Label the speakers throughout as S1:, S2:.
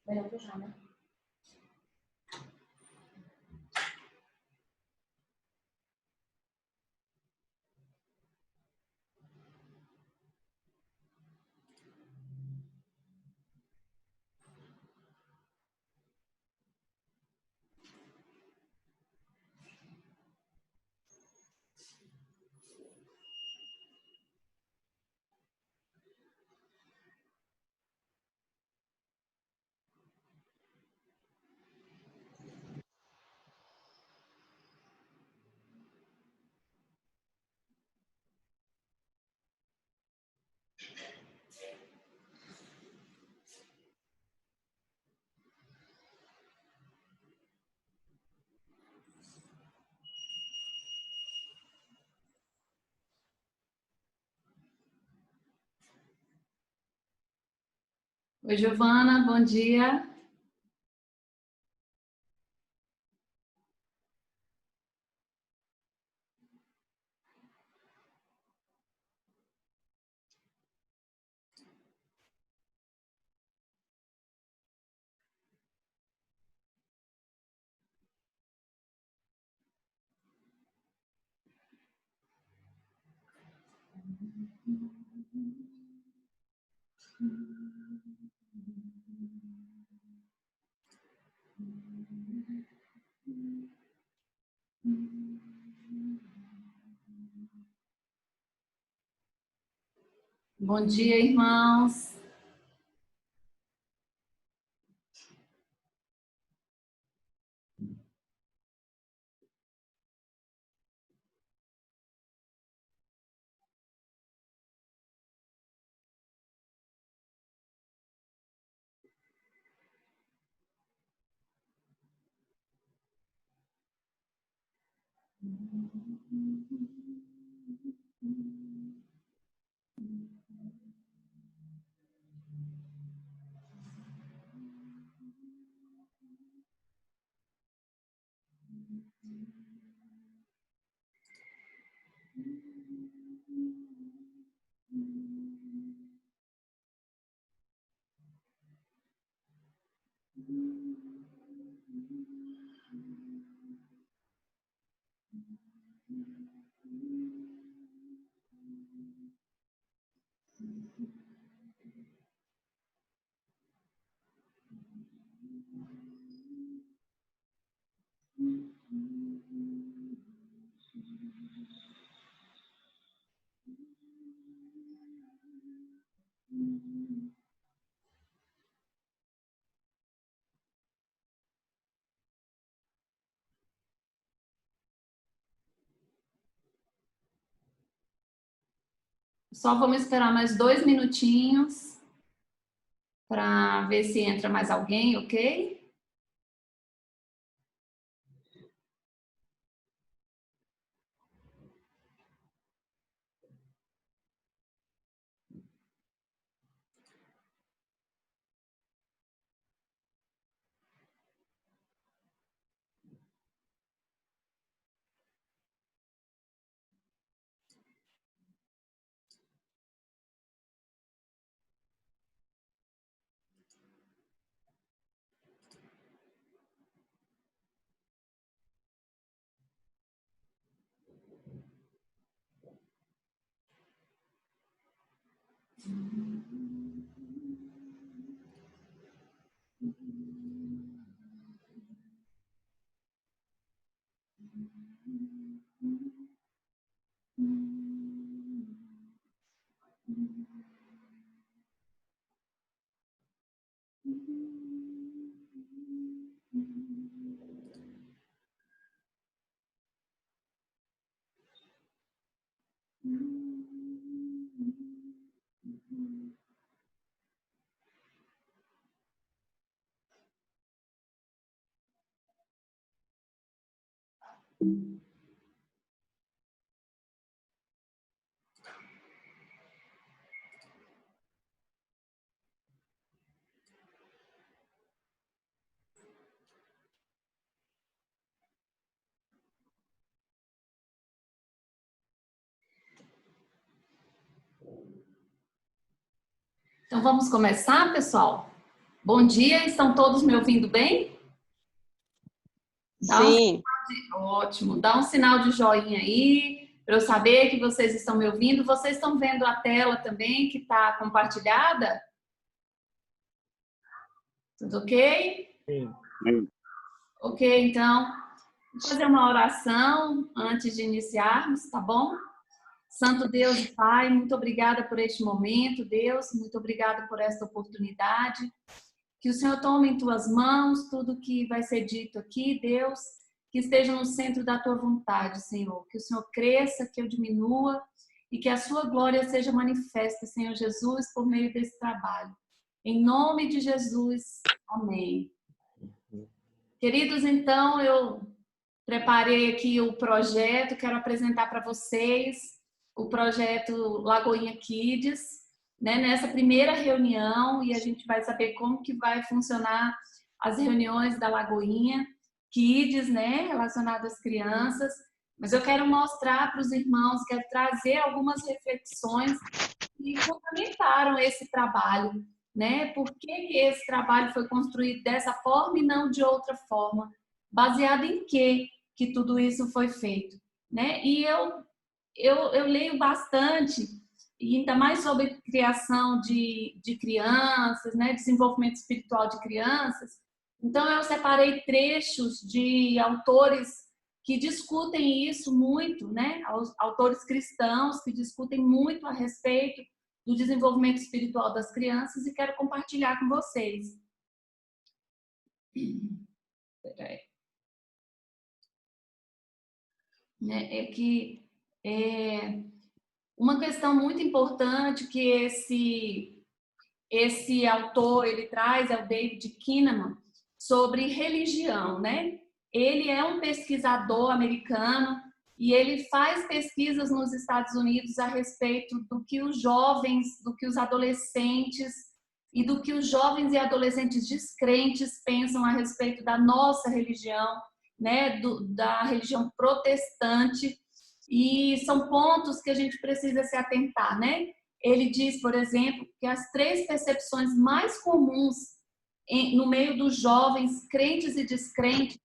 S1: Melhor puxar, né?
S2: Oi, Giovana, bom dia. Bom dia, irmãos. Só vamos esperar mais 2 minutinhos para ver se entra mais alguém, ok? Então vamos começar, pessoal? Bom dia, estão todos me ouvindo bem?
S1: Sim.
S2: Ótimo, dá um sinal de joinha aí, para eu saber que vocês estão me ouvindo. Vocês estão vendo a tela também, que está compartilhada? Tudo ok?
S1: Sim.
S2: Ok, então, vou fazer uma oração antes de iniciarmos, tá bom? Santo Deus e Pai, muito obrigada por este momento, Deus, muito obrigada por esta oportunidade. Que o Senhor tome em tuas mãos tudo que vai ser dito aqui, Deus, que esteja no centro da tua vontade, Senhor. Que o Senhor cresça, que eu diminua e que a sua glória seja manifesta, Senhor Jesus, por meio desse trabalho. Em nome de Jesus, amém. Queridos, então, eu preparei aqui o projeto, quero apresentar para vocês o projeto Lagoinha Kids, né, nessa primeira reunião, e a gente vai saber como que vai funcionar as reuniões da Lagoinha Kids, né, relacionadas às crianças. Mas eu quero mostrar para os irmãos, quero trazer algumas reflexões que fundamentaram esse trabalho, né? Por que esse trabalho foi construído dessa forma e não de outra forma? Baseado em que tudo isso foi feito, né? E eu leio bastante, e ainda mais sobre criação de crianças, né? Desenvolvimento espiritual de crianças. Então, eu separei trechos de autores que discutem isso muito, né? Autores cristãos que discutem muito a respeito do desenvolvimento espiritual das crianças e quero compartilhar com vocês. É que uma questão muito importante que esse autor ele traz é o David Kinnaman sobre religião, né? Ele é um pesquisador americano e ele faz pesquisas nos Estados Unidos a respeito do que os jovens, do que os adolescentes e do que os jovens e adolescentes descrentes pensam a respeito da nossa religião, né? Da religião protestante. E são pontos que a gente precisa se atentar, né? Ele diz, por exemplo, que as 3 percepções mais comuns no meio dos jovens crentes e descrentes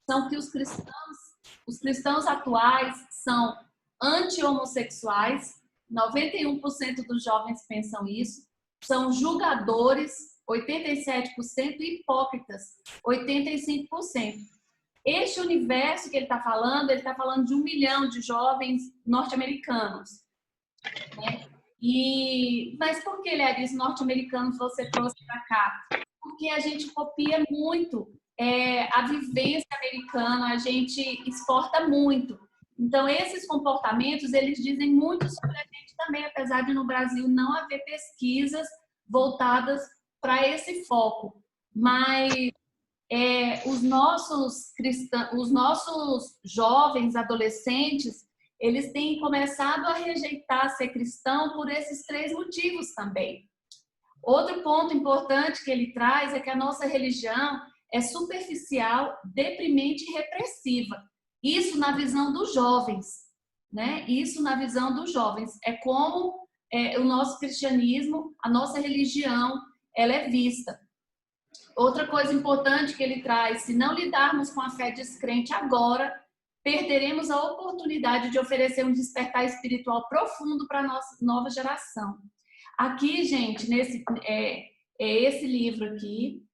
S2: são que os cristãos atuais são anti-homossexuais, 91% dos jovens pensam isso, são julgadores, 87%, e hipócritas, 85%. Este universo que ele está falando de 1 milhão de jovens norte-americanos, né? Mas por que, Léris, norte-americanos você trouxe para cá? Porque a gente copia muito a vivência americana, a gente exporta muito. Então, esses comportamentos, eles dizem muito sobre a gente também, apesar de no Brasil não haver pesquisas voltadas para esse foco. Mas os nossos jovens, adolescentes, eles têm começado a rejeitar ser cristão por esses 3 motivos também. Outro ponto importante que ele traz é que a nossa religião é superficial, deprimente e repressiva. Isso na visão dos jovens, né? Isso na visão dos jovens. É como o nosso cristianismo, a nossa religião, ela é vista. Outra coisa importante que ele traz, se não lidarmos com a fé descrente agora, perderemos a oportunidade de oferecer um despertar espiritual profundo para a nossa nova geração. Aqui, gente, esse livro aqui,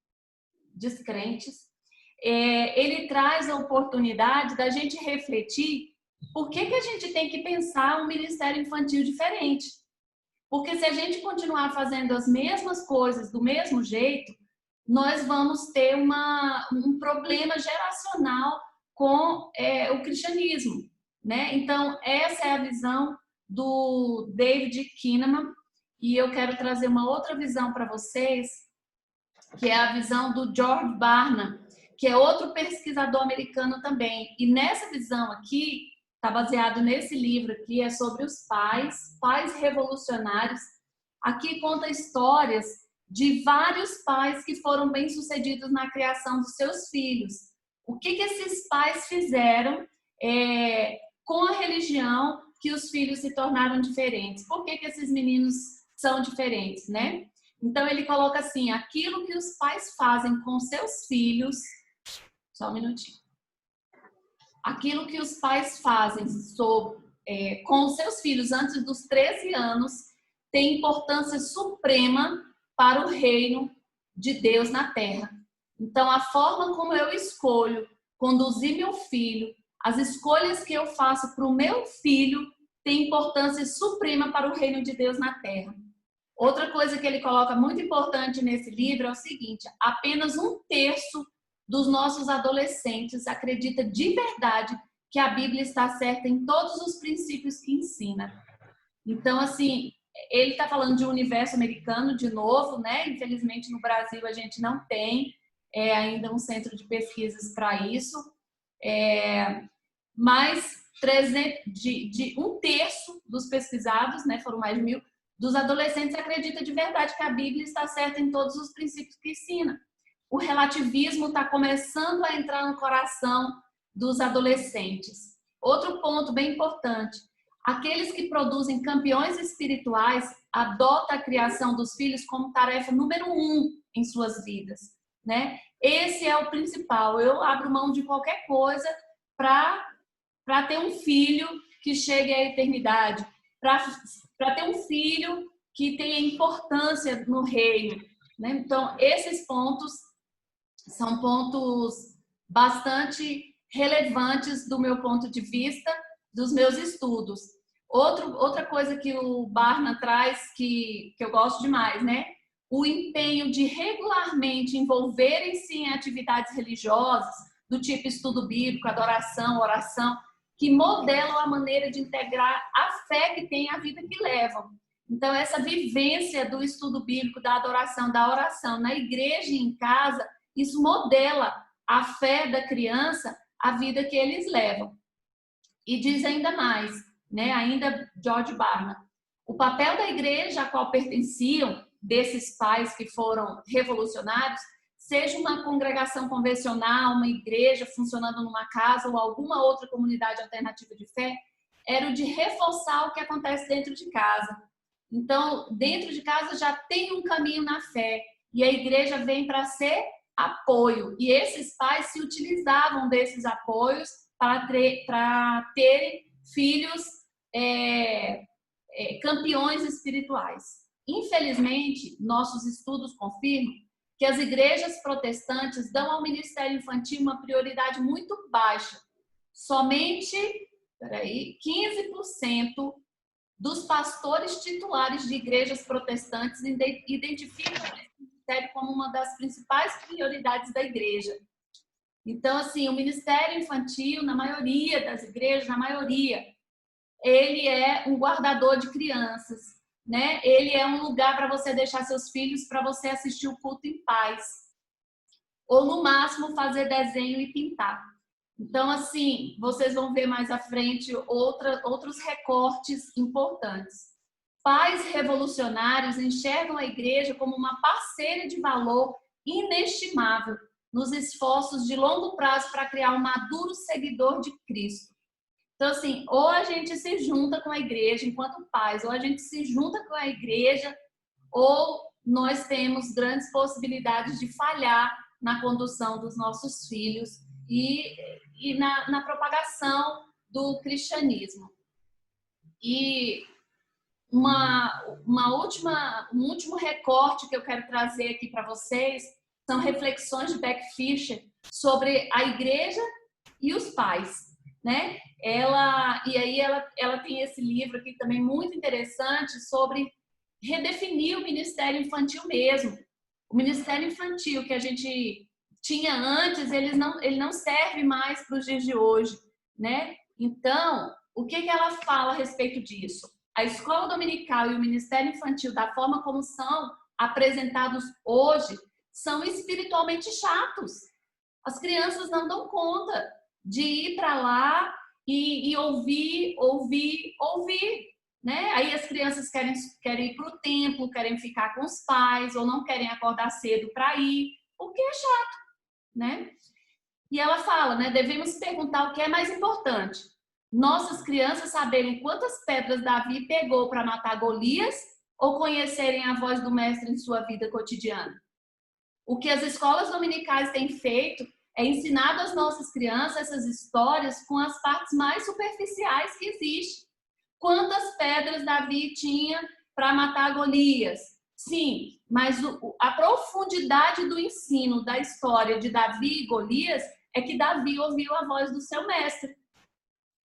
S2: Descrentes, ele traz a oportunidade da gente refletir por que a gente tem que pensar um ministério infantil diferente. Porque se a gente continuar fazendo as mesmas coisas do mesmo jeito, nós vamos ter um problema geracional com o cristianismo, né? Então, essa é a visão do David Kinnaman, e eu quero trazer uma outra visão para vocês, que é a visão do George Barna, que é outro pesquisador americano também. E nessa visão aqui, está baseado nesse livro aqui, é sobre os pais revolucionários. Aqui conta histórias de vários pais que foram bem-sucedidos na criação dos seus filhos. O que esses pais fizeram com a religião que os filhos se tornaram diferentes? Por que esses meninos são diferentes, né? Então ele coloca assim, aquilo que os pais fazem com seus filhos, só um minutinho. Aquilo que os pais fazem com seus filhos antes dos 13 anos tem importância suprema para o reino de Deus na terra. Então, a forma como eu escolho conduzir meu filho, as escolhas que eu faço para o meu filho tem importância suprema para o reino de Deus na terra. Outra coisa que ele coloca muito importante nesse livro é o seguinte, apenas 1/3 dos nossos adolescentes acredita de verdade que a Bíblia está certa em todos os princípios que ensina. Então, assim, ele está falando de um universo americano de novo, né? Infelizmente, no Brasil, a gente não tem ainda um centro de pesquisas para isso. Mas 1/3 dos pesquisados, né, foram mais de 1.000, dos adolescentes acredita de verdade que a Bíblia está certa em todos os princípios que ensina. O relativismo está começando a entrar no coração dos adolescentes. Outro ponto bem importante, aqueles que produzem campeões espirituais adotam a criação dos filhos como tarefa número 1 em suas vidas, né? Esse é o principal. Eu abro mão de qualquer coisa para ter um filho que chegue à eternidade, para ter um filho que tenha importância no reino, né? Então, esses pontos são pontos bastante relevantes do meu ponto de vista, dos meus estudos. Outra coisa que o Barna traz, que eu gosto demais, né? O empenho de regularmente envolverem-se em atividades religiosas, do tipo estudo bíblico, adoração, oração, que modelam a maneira de integrar a fé que tem a vida que levam. Então, essa vivência do estudo bíblico, da adoração, da oração na igreja e em casa, isso modela a fé da criança, a vida que eles levam. E diz ainda mais, né? Ainda George Barna, o papel da igreja a qual pertenciam, desses pais que foram revolucionários, seja uma congregação convencional, uma igreja funcionando numa casa ou alguma outra comunidade alternativa de fé, era o de reforçar o que acontece dentro de casa. Então, dentro de casa já tem um caminho na fé e a igreja vem para ser apoio. E esses pais se utilizavam desses apoios para terem filhos campeões espirituais. Infelizmente, nossos estudos confirmam que as igrejas protestantes dão ao ministério infantil uma prioridade muito baixa. Somente 15% dos pastores titulares de igrejas protestantes identificam o ministério como uma das principais prioridades da igreja. Então, assim, o ministério infantil, na maioria das igrejas, ele é um guardador de crianças, né? Ele é um lugar para você deixar seus filhos, para você assistir o culto em paz. Ou, no máximo, fazer desenho e pintar. Então, assim, vocês vão ver mais à frente outros recortes importantes. Pais revolucionários enxergam a igreja como uma parceira de valor inestimável nos esforços de longo prazo para criar um maduro seguidor de Cristo. Então, assim, ou a gente se junta com a igreja enquanto pais, ou a gente se junta com a igreja, ou nós temos grandes possibilidades de falhar na condução dos nossos filhos e na propagação do cristianismo. E um último recorte que eu quero trazer aqui para vocês são reflexões de Becky Fischer sobre a igreja e os pais, né? Ela tem esse livro aqui também muito interessante sobre redefinir o ministério infantil mesmo. O ministério infantil que a gente tinha antes, ele não serve mais para os dias de hoje, né? Então, o que ela fala a respeito disso? A escola dominical e o ministério infantil, da forma como são apresentados hoje, são espiritualmente chatos. As crianças não dão conta de ir para lá e ouvir, né? Aí as crianças querem ir para o templo, querem ficar com os pais ou não querem acordar cedo para ir, o que é chato, né? E ela fala, né? Devemos perguntar o que é mais importante. Nossas crianças saberem quantas pedras Davi pegou para matar Golias ou conhecerem a voz do mestre em sua vida cotidiana? O que as escolas dominicais têm feito é ensinar às nossas crianças essas histórias com as partes mais superficiais que existem. Quantas pedras Davi tinha para matar Golias? Sim, mas a profundidade do ensino da história de Davi e Golias é que Davi ouviu a voz do seu mestre.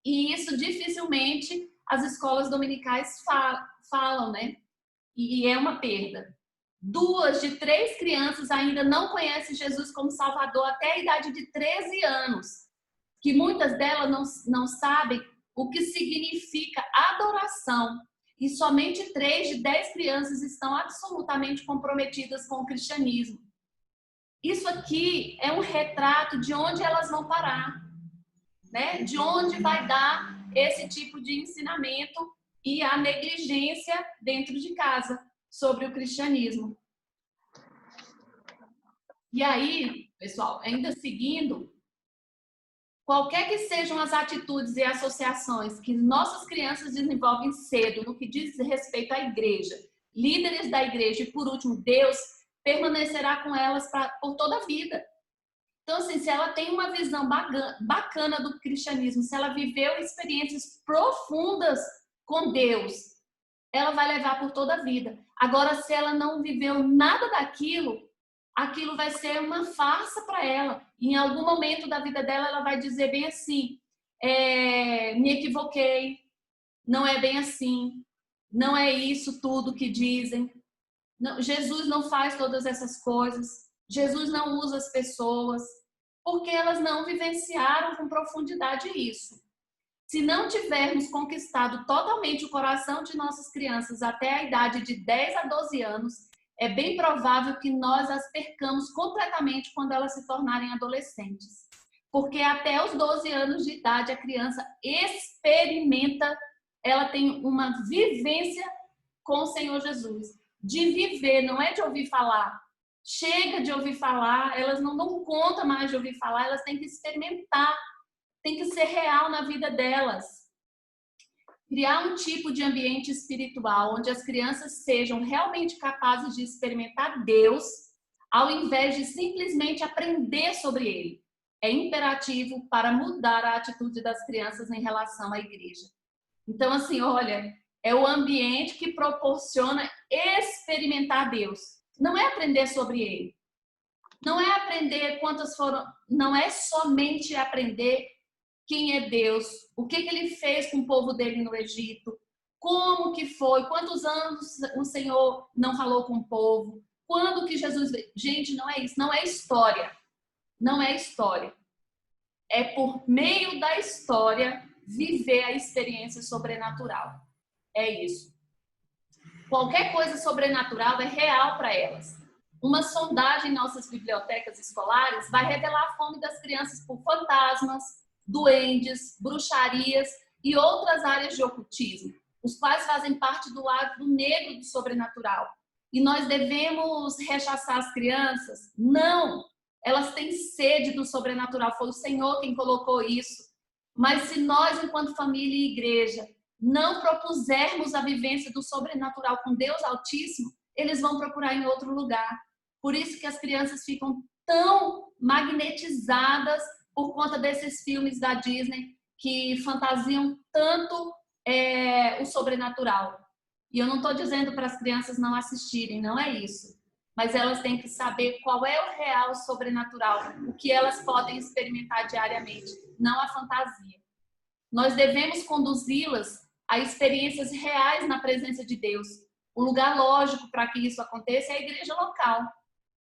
S2: E isso dificilmente as escolas dominicais falam, né? E é uma perda. 2 de 3 crianças ainda não conhecem Jesus como Salvador até a idade de 13 anos, que muitas delas não sabem o que significa adoração. E somente 3 de 10 crianças estão absolutamente comprometidas com o cristianismo. Isso aqui é um retrato de onde elas vão parar, né? De onde vai dar esse tipo de ensinamento e a negligência dentro de casa sobre o cristianismo. E aí, pessoal, ainda seguindo, qualquer que sejam as atitudes e associações que nossas crianças desenvolvem cedo no que diz respeito à igreja, líderes da igreja e, por último, Deus, permanecerá com elas por toda a vida. Então, assim, se ela tem uma visão bacana do cristianismo, se ela viveu experiências profundas com Deus, ela vai levar por toda a vida. Agora, se ela não viveu nada daquilo, aquilo vai ser uma farsa para ela. Em algum momento da vida dela, ela vai dizer bem assim, me equivoquei, não é bem assim, não é isso tudo que dizem. Não, Jesus não faz todas essas coisas, Jesus não usa as pessoas, porque elas não vivenciaram com profundidade isso. Se não tivermos conquistado totalmente o coração de nossas crianças até a idade de 10 a 12 anos, é bem provável que nós as percamos completamente quando elas se tornarem adolescentes. Porque até os 12 anos de idade a criança experimenta, ela tem uma vivência com o Senhor Jesus. De viver, não é de ouvir falar. Chega de ouvir falar, elas não dão conta mais de ouvir falar, elas têm que experimentar, tem que ser real na vida delas. Criar um tipo de ambiente espiritual onde as crianças sejam realmente capazes de experimentar Deus, ao invés de simplesmente aprender sobre Ele, é imperativo para mudar a atitude das crianças em relação à igreja. Então, assim, olha, é o ambiente que proporciona experimentar Deus. Não é aprender sobre Ele. Não é aprender quantas foram... Não é somente aprender quem é Deus, o que Ele fez com o povo dele no Egito, como que foi, quantos anos o Senhor não falou com o povo, quando que Jesus... Gente, não é isso. Não é história. Não é história. É por meio da história viver a experiência sobrenatural. É isso. Qualquer coisa sobrenatural é real para elas. Uma sondagem em nossas bibliotecas escolares vai revelar a fome das crianças por fantasmas, duendes, bruxarias e outras áreas de ocultismo, os quais fazem parte do lado negro do sobrenatural. E nós devemos rechaçar as crianças? Não! Elas têm sede do sobrenatural, foi o Senhor quem colocou isso. Mas se nós, enquanto família e igreja, não propusermos a vivência do sobrenatural com Deus Altíssimo, eles vão procurar em outro lugar. Por isso que as crianças ficam tão magnetizadas por conta desses filmes da Disney que fantasiam tanto o sobrenatural. E eu não estou dizendo para as crianças não assistirem, não é isso. Mas elas têm que saber qual é o real sobrenatural, o que elas podem experimentar diariamente, não a fantasia. Nós devemos conduzi-las a experiências reais na presença de Deus. O lugar lógico para que isso aconteça é a igreja local.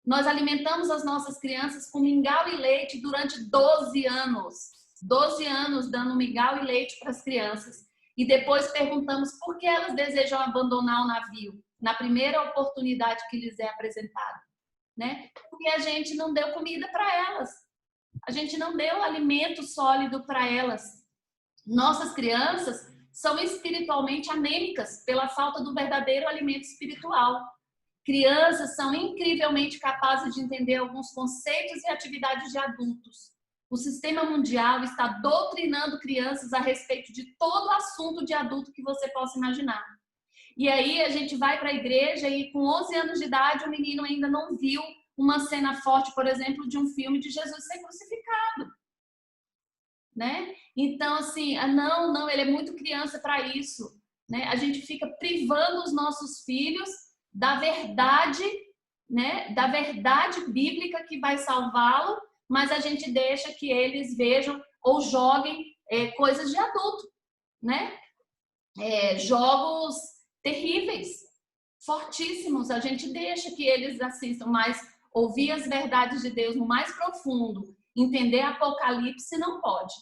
S2: Nós alimentamos as nossas crianças com mingau e leite durante 12 anos. 12 anos dando mingau e leite para as crianças. E depois perguntamos por que elas desejam abandonar o navio na primeira oportunidade que lhes é apresentada, né? Porque a gente não deu comida para elas. A gente não deu alimento sólido para elas. Nossas crianças são espiritualmente anêmicas pela falta do verdadeiro alimento espiritual. Crianças são incrivelmente capazes de entender alguns conceitos e atividades de adultos. O sistema mundial está doutrinando crianças a respeito de todo assunto de adulto que você possa imaginar. E aí a gente vai para a igreja e com 11 anos de idade o menino ainda não viu uma cena forte, por exemplo, de um filme de Jesus ser crucificado, né? Então, assim, não, ele é muito criança para isso, né? A gente fica privando os nossos filhos da verdade, né? Da verdade bíblica que vai salvá-lo, mas a gente deixa que eles vejam ou joguem coisas de adulto, né? Jogos terríveis, fortíssimos. A gente deixa que eles assistam, mas ouvir as verdades de Deus no mais profundo, entender Apocalipse, não pode.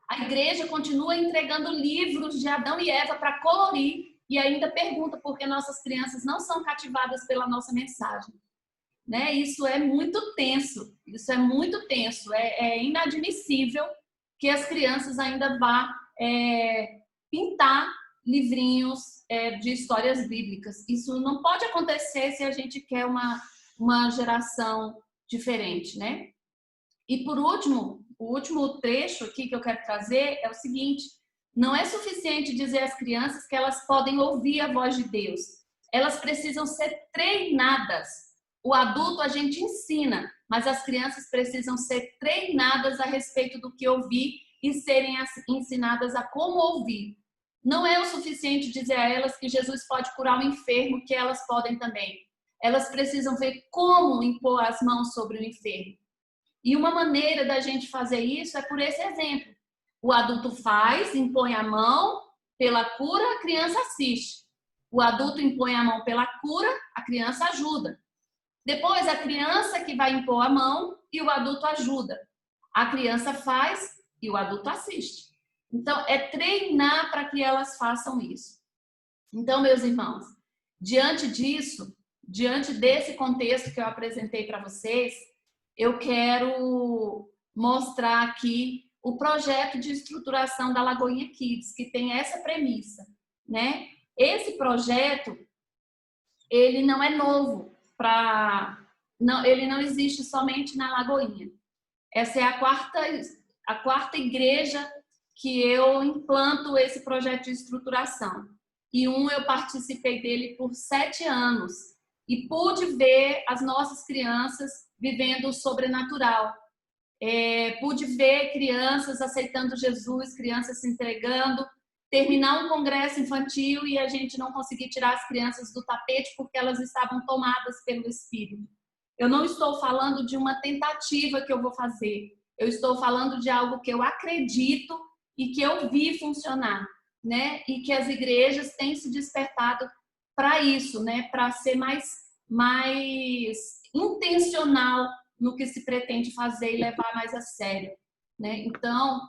S2: A igreja continua entregando livros de Adão e Eva para colorir e ainda pergunta por que nossas crianças não são cativadas pela nossa mensagem. Né? Isso é muito tenso, é inadmissível que as crianças ainda vá pintar livrinhos de histórias bíblicas. Isso não pode acontecer se a gente quer uma geração diferente, né? E por último, o último trecho aqui que eu quero trazer é o seguinte: não é suficiente dizer às crianças que elas podem ouvir a voz de Deus. Elas precisam ser treinadas. O adulto a gente ensina, mas as crianças precisam ser treinadas a respeito do que ouvir e serem ensinadas a como ouvir. Não é o suficiente dizer a elas que Jesus pode curar o enfermo, que elas podem também. Elas precisam ver como impor as mãos sobre o enfermo. E uma maneira da gente fazer isso é por esse exemplo. O adulto faz, impõe a mão pela cura, a criança assiste. O adulto impõe a mão pela cura, a criança ajuda. Depois, a criança que vai impor a mão e o adulto ajuda. A criança faz e o adulto assiste. Então, é treinar para que elas façam isso. Então, meus irmãos, diante disso, diante desse contexto que eu apresentei para vocês, eu quero mostrar aqui o projeto de estruturação da Lagoinha Kids, que tem essa premissa, né? Esse projeto, ele não é novo ele não existe somente na Lagoinha. Essa é a quarta igreja que eu implanto esse projeto de estruturação. E eu participei dele por 7 anos e pude ver as nossas crianças vivendo o sobrenatural. Pude ver crianças aceitando Jesus, crianças se entregando, terminar um congresso infantil e a gente não conseguir tirar as crianças do tapete porque elas estavam tomadas pelo Espírito. Eu não estou falando de uma tentativa que eu vou fazer, eu estou falando de algo que eu acredito e que eu vi funcionar, né? E que as igrejas têm se despertado para isso, né? Para ser mais intencional no que se pretende fazer e levar mais a sério, né? Então,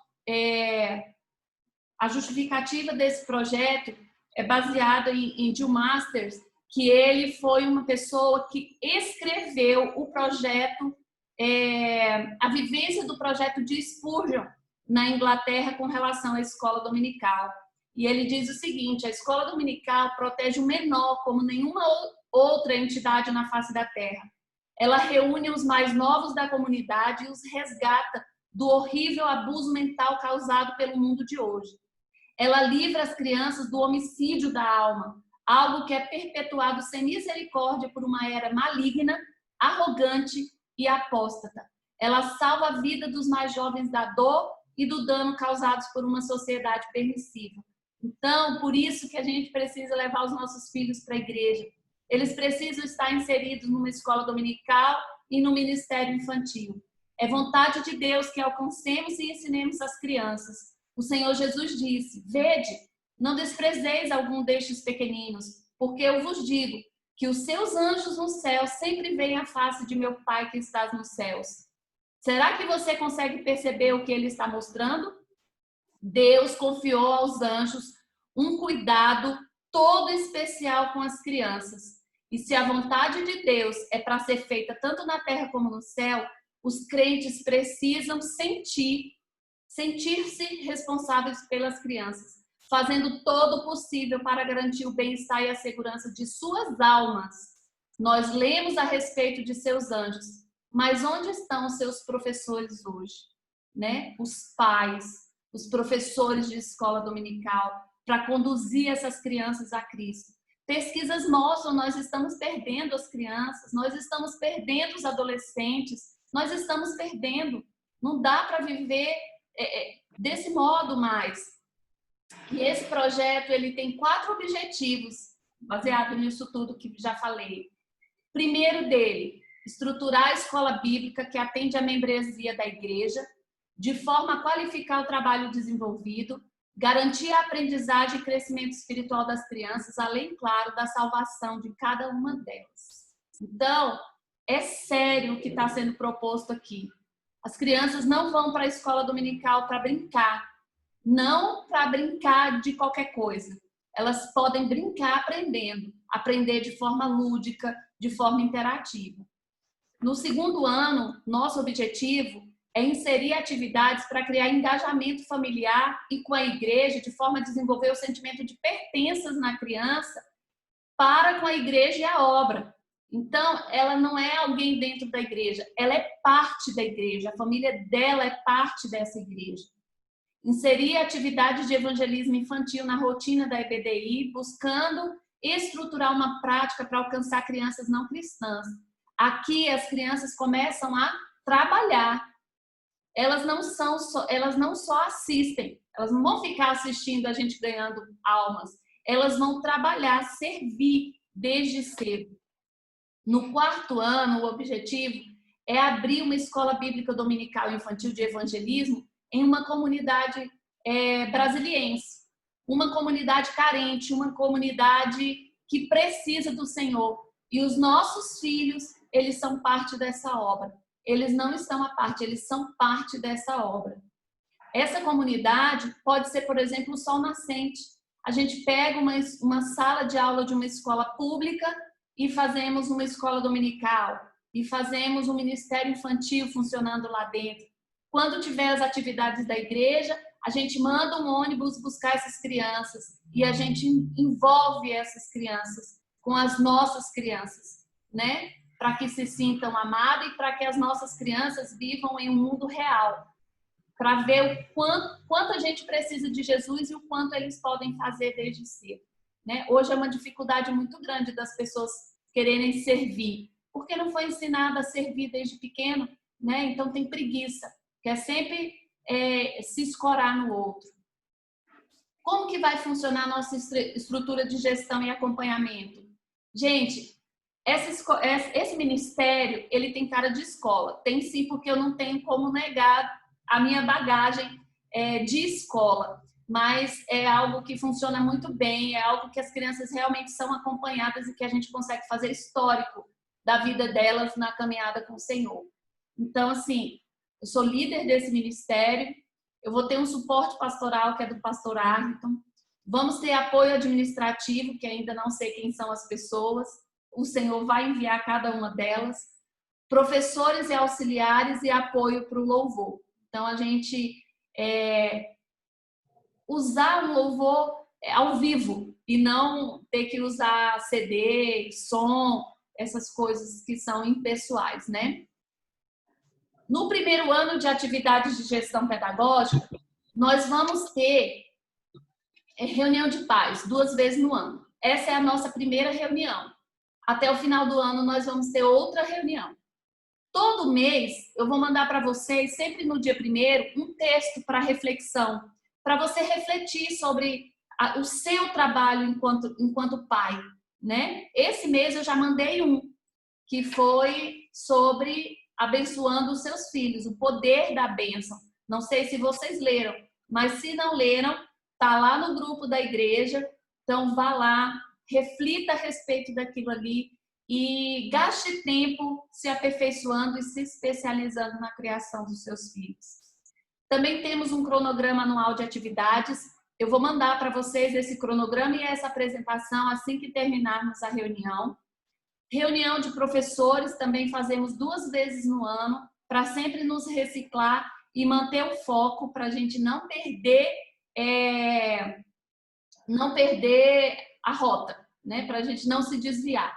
S2: a justificativa desse projeto é baseada em Jill Masters, que ele foi uma pessoa que escreveu o projeto, a vivência do projeto de Spurgeon na Inglaterra com relação à escola dominical. E ele diz o seguinte: a escola dominical protege o menor como nenhuma outra entidade na face da terra. Ela reúne os mais novos da comunidade e os resgata do horrível abuso mental causado pelo mundo de hoje. Ela livra as crianças do homicídio da alma, algo que é perpetuado sem misericórdia por uma era maligna, arrogante e apóstata. Ela salva a vida dos mais jovens da dor e do dano causados por uma sociedade permissiva. Então, por isso que a gente precisa levar os nossos filhos para a igreja. Eles precisam estar inseridos numa escola dominical e no ministério infantil. É vontade de Deus que alcancemos e ensinemos as crianças. O Senhor Jesus disse: vede, não desprezeis algum destes pequeninos, porque eu vos digo que os seus anjos no céu sempre veem a face de meu Pai que está nos céus. Será que você consegue perceber o que ele está mostrando? Deus confiou aos anjos um cuidado todo especial com as crianças. E se a vontade de Deus é para ser feita tanto na terra como no céu, os crentes precisam sentir-se responsáveis pelas crianças, fazendo todo o possível para garantir o bem-estar e a segurança de suas almas. Nós lemos a respeito de seus anjos, mas onde estão os seus professores hoje? Né? Os pais, os professores de escola dominical, para conduzir essas crianças a Cristo. Pesquisas mostram, nós estamos perdendo as crianças, nós estamos perdendo os adolescentes, nós estamos perdendo. Não dá para viver desse modo mais. E esse projeto, ele tem 4 objetivos, baseado nisso tudo que já falei. Primeiro dele, estruturar a escola bíblica que atende à membresia da igreja, de forma a qualificar o trabalho desenvolvido, garantir a aprendizagem e crescimento espiritual das crianças, além, claro, da salvação de cada uma delas. Então, é sério o que está sendo proposto aqui. As crianças não vão para a escola dominical para brincar, não para brincar de qualquer coisa. Elas podem brincar aprendendo, aprender de forma lúdica, de forma interativa. No segundo ano, nosso objetivo é inserir atividades para criar engajamento familiar e com a igreja, de forma a desenvolver o sentimento de pertenças na criança para com a igreja e a obra. Então, ela não é alguém dentro da igreja, ela é parte da igreja, a família dela é parte dessa igreja. Inserir atividades de evangelismo infantil na rotina da EBDI, buscando estruturar uma prática para alcançar crianças não cristãs. Aqui as crianças começam a trabalhar. Elas não só assistem, elas não vão ficar assistindo a gente ganhando almas. Elas vão trabalhar, servir desde cedo. No 4º ano, o objetivo é abrir uma escola bíblica dominical infantil de evangelismo em uma comunidade brasiliense, uma comunidade carente, uma comunidade que precisa do Senhor. E os nossos filhos, eles são parte dessa obra. Eles não estão à parte, eles são parte dessa obra. Essa comunidade pode ser, por exemplo, o Sol Nascente. A gente pega uma sala de aula de uma escola pública e fazemos uma escola dominical, e fazemos um ministério infantil funcionando lá dentro. Quando tiver as atividades da igreja, a gente manda um ônibus buscar essas crianças e a gente envolve essas crianças com as nossas crianças, né? Para que se sintam amadas e para que as nossas crianças vivam em um mundo real, para ver o quanto a gente precisa de Jesus e o quanto eles podem fazer desde cedo, né? Hoje é uma dificuldade muito grande das pessoas quererem servir, porque não foi ensinada a servir desde pequeno, né? Então tem preguiça, quer sempre se escorar no outro. Como que vai funcionar a nossa estrutura de gestão e acompanhamento? Gente, esse ministério, ele tem cara de escola. Tem sim, porque eu não tenho como negar a minha bagagem de escola. Mas é algo que funciona muito bem, é algo que as crianças realmente são acompanhadas e que a gente consegue fazer histórico da vida delas na caminhada com o Senhor. Então, assim, eu sou líder desse ministério, eu vou ter um suporte pastoral, que é do pastor Arlington, vamos ter apoio administrativo, que ainda não sei quem são as pessoas, o Senhor vai enviar cada uma delas, professores e auxiliares e apoio para o louvor. Então, a gente usar o louvor ao vivo e não ter que usar CD, som, essas coisas que são impessoais, né? No primeiro ano de atividades de gestão pedagógica, nós vamos ter reunião de pais 2 vezes no ano. Essa é a nossa primeira reunião. Até o final do ano, nós vamos ter outra reunião. Todo mês, eu vou mandar para vocês, sempre no dia 1º, um texto para reflexão, para você refletir sobre o seu trabalho enquanto pai, né? Esse mês eu já mandei um, que foi sobre abençoando os seus filhos, o poder da bênção. Não sei se vocês leram, mas se não leram, tá lá no grupo da igreja, então vá lá, reflita a respeito daquilo ali e gaste tempo se aperfeiçoando e se especializando na criação dos seus filhos. Também temos um cronograma anual de atividades. Eu vou mandar para vocês esse cronograma e essa apresentação assim que terminarmos a reunião. Reunião de professores também fazemos 2 vezes no ano, para sempre nos reciclar e manter o foco para a gente não perder a rota, né? Para a gente não se desviar.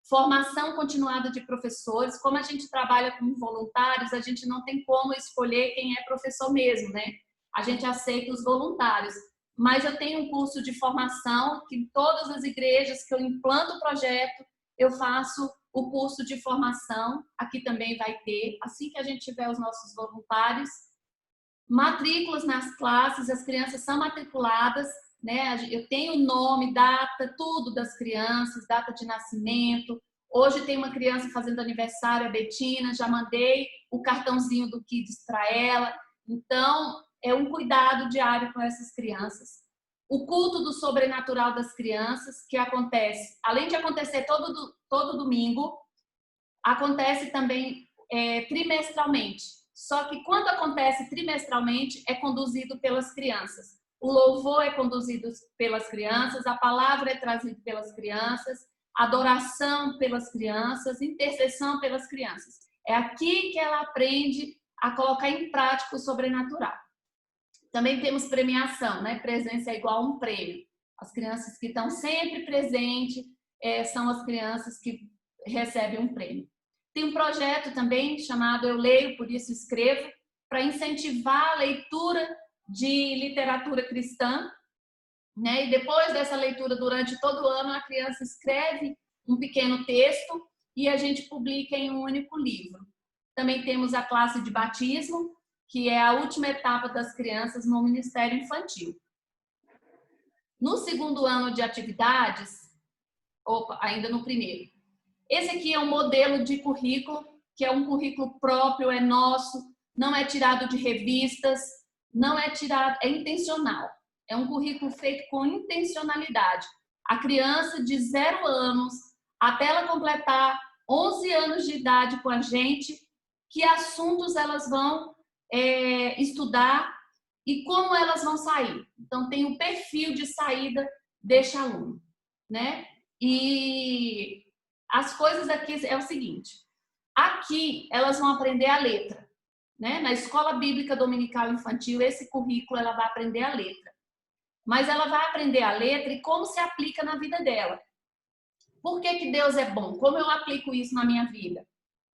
S2: Formação continuada de professores. Como a gente trabalha com voluntários, a gente não tem como escolher quem é professor mesmo, né? A gente aceita os voluntários. mas eu tenho um curso de formação que em todas as igrejas que eu implanto o projeto, eu faço o curso de formação. Aqui também vai ter, assim que a gente tiver os nossos voluntários, matrículas nas classes, as crianças são matriculadas, né? Eu tenho nome, data, tudo das crianças, data de nascimento. Hoje tem uma criança fazendo aniversário, a Betina, já mandei o cartãozinho do Kids para ela. Então, é um cuidado diário com essas crianças. O culto do sobrenatural das crianças, que acontece, além de acontecer todo domingo, acontece também trimestralmente. Só que quando acontece trimestralmente, é conduzido pelas crianças. O louvor é conduzido pelas crianças, a palavra é trazida pelas crianças, adoração pelas crianças, intercessão pelas crianças. É aqui que ela aprende a colocar em prática o sobrenatural. Também temos premiação, né? Presença é igual a um prêmio. As crianças que estão sempre presentes são as crianças que recebem um prêmio. Tem um projeto também chamado Eu Leio, Por Isso Escrevo, para incentivar a leitura de literatura cristã, né? E depois dessa leitura, durante todo o ano, a criança escreve um pequeno texto e a gente publica em um único livro. Também temos a classe de batismo, que é a última etapa das crianças no Ministério Infantil. No segundo ano de atividades, ainda no primeiro, esse aqui é um modelo de currículo, que é um currículo próprio, é nosso, não é tirado de revistas, não é tirado, é intencional. É um currículo feito com intencionalidade. A criança de 0 anos, até ela completar 11 anos de idade com a gente, que assuntos elas vão estudar e como elas vão sair. Então, tem o perfil de saída deste aluno, né? E as coisas aqui é o seguinte, aqui elas vão aprender a letra, né? Na Escola Bíblica Dominical Infantil, esse currículo ela vai aprender a letra. Mas ela vai aprender a letra e como se aplica na vida dela. Por que Deus é bom? Como eu aplico isso na minha vida?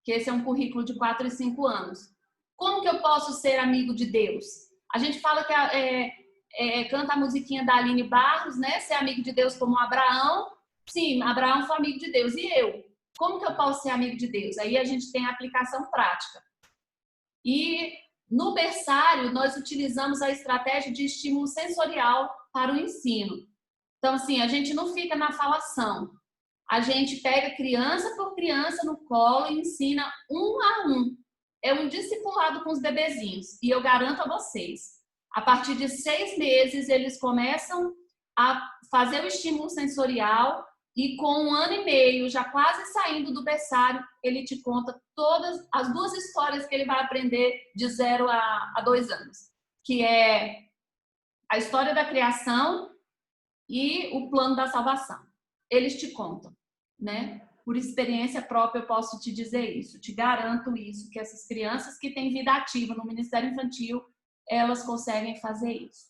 S2: Que esse é um currículo de 4 e 5 anos. Como que eu posso ser amigo de Deus? A gente fala que canta a musiquinha da Aline Barros, né? Ser amigo de Deus como Abraão. Sim, Abraão foi amigo de Deus. E eu? Como que eu posso ser amigo de Deus? Aí a gente tem a aplicação prática. E no berçário, nós utilizamos a estratégia de estímulo sensorial para o ensino. Então, assim, a gente não fica na falação. A gente pega criança por criança no colo e ensina um a um. É um discipulado com os bebezinhos. E eu garanto a vocês, a partir de 6 meses, eles começam a fazer o estímulo sensorial e com 1 ano e meio, já quase saindo do berçário, ele te conta todas as 2 histórias que ele vai aprender de 0 a 2 anos. Que é a história da criação e o plano da salvação. Eles te contam, né? Por experiência própria eu posso te dizer isso, te garanto isso, que essas crianças que têm vida ativa no Ministério Infantil, elas conseguem fazer isso.